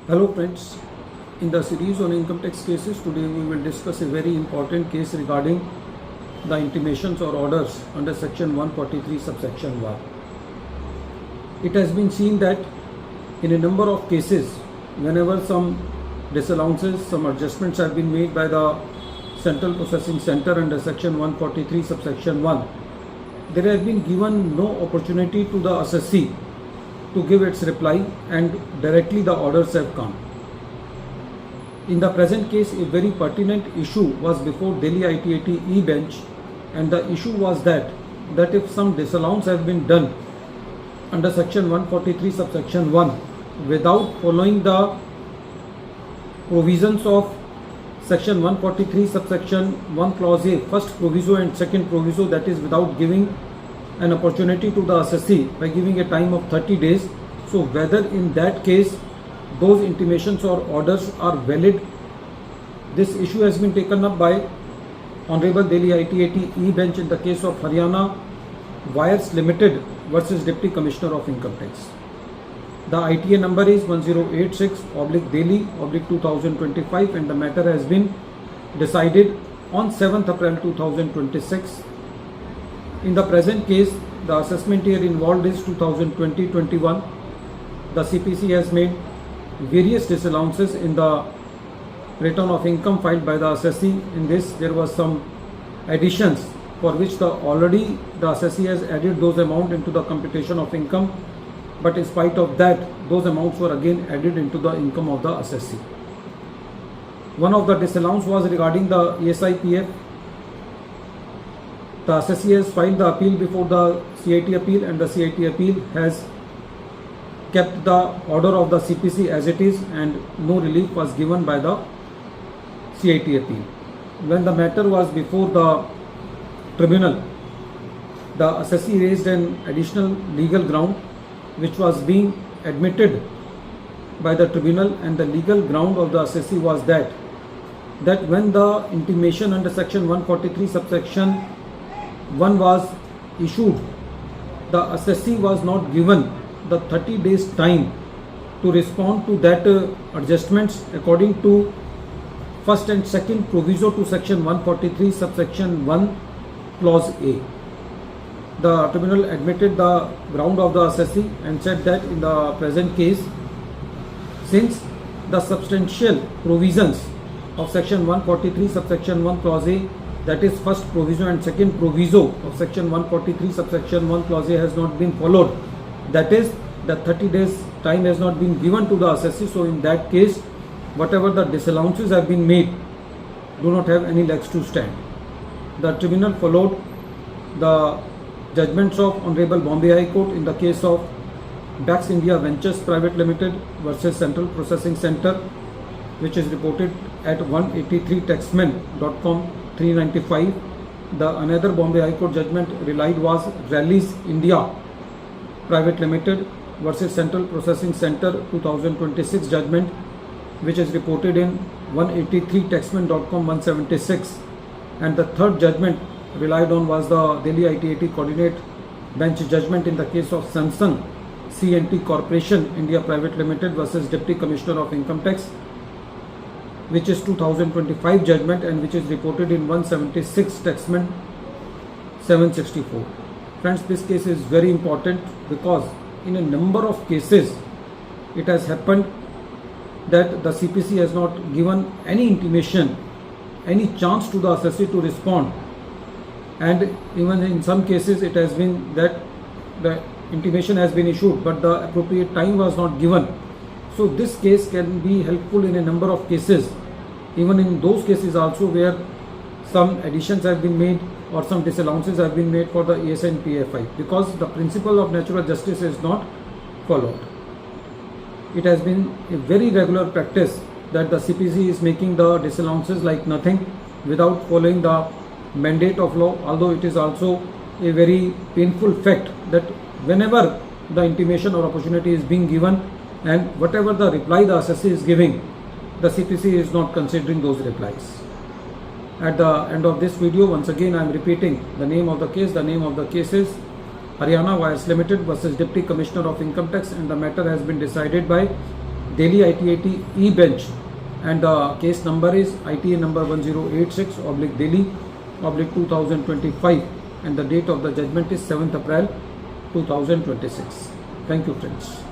Hello friends, in the series on income tax cases, today we will discuss a very important case regarding the intimations or orders under section 143 subsection 1. It has been seen that in a number of cases, whenever some disallowances, some adjustments have been made by the Central Processing Center under section 143 subsection 1, there has been given no opportunity to the assessee to give its reply and directly the orders have come. In the present case, a very pertinent issue was before Delhi ITA bench, and the issue was that if some disallowance has been done under section 143 subsection 1 without following the provisions of section 143 subsection 1 clause A, first proviso and second proviso, that is without giving an opportunity to the assessee by giving a time of 30 days. So whether in that case those intimations or orders are valid, this issue has been taken up by Honorable Delhi ITA bench in the case of Haryana Wires Limited versus Deputy Commissioner of Income Tax. The ITA number is 1086/Delhi/2025 and the matter has been decided on 7th April 2026. In the present case, the assessment year involved is 2020-21. The CPC has made various disallowances in the return of income filed by the assessee. In this, there was some additions for which already the assessee has added those amounts into the computation of income, but in spite of that, those amounts were again added into the income of the assessee. One of the disallowance was regarding the ESIPF. The assessee has filed the appeal before the CIT appeal, and the CIT appeal has kept the order of the CPC as it is, and no relief was given by the CIT appeal. When the matter was before the tribunal, the assessee raised an additional legal ground which was being admitted by the tribunal, and the legal ground of the assessee was that when the intimation under section 143 subsection 1 was issued, the assessee was not given the 30 days time to respond to that adjustments according to first and second proviso to section 143 subsection 1 clause A. The tribunal admitted the ground of the assessee and said that in the present case, since the substantial provisions of section 143 subsection 1 clause A, that is first proviso and second proviso of section 143 subsection 1 clause A, has not been followed, that is the 30 days time has not been given to the assessee. So in that case, whatever the disallowances have been made do not have any legs to stand. The tribunal followed the judgments of Honorable Bombay High Court in the case of Bax India Ventures Pvt Limited versus Central Processing Center, which is reported at 183 taxman.com 395. The another Bombay High Court judgment relied was Relied India Pvt Limited versus Central Processing Center 2026 judgment, which is reported in 183 taxman.com 176. And the third judgment relied on was the Delhi ITA coordinate bench judgment in the case of Samsung C&T Corporation India Pvt Limited versus Deputy Commissioner of Income Tax, which is 2025 judgment and which is reported in 176 taxman 764. Friends, this case is very important because in a number of cases it has happened that the CPC has not given any intimation, any chance to the assessee to respond, and even in some cases it has been that the intimation has been issued but the appropriate time was not given. So this case can be helpful in a number of cases, even in those cases also where some additions have been made or some disallowances have been made for the ES and PFI, because the principle of natural justice is not followed. It has been a very regular practice that the CPC is making the disallowances like nothing without following the mandate of law, although it is also a very painful fact that whenever the intimation or opportunity is being given and whatever the reply the assessee is giving, the CPC is not considering those replies. At the end of this video, once again I am repeating the name of the case. The name of the case is Haryana Wires Limited versus Deputy Commissioner of Income Tax, and the matter has been decided by Delhi ITAT e-bench, and the case number is ITA number 1086 Delhi 2025, and the date of the judgment is 7th April 2026. Thank you, friends.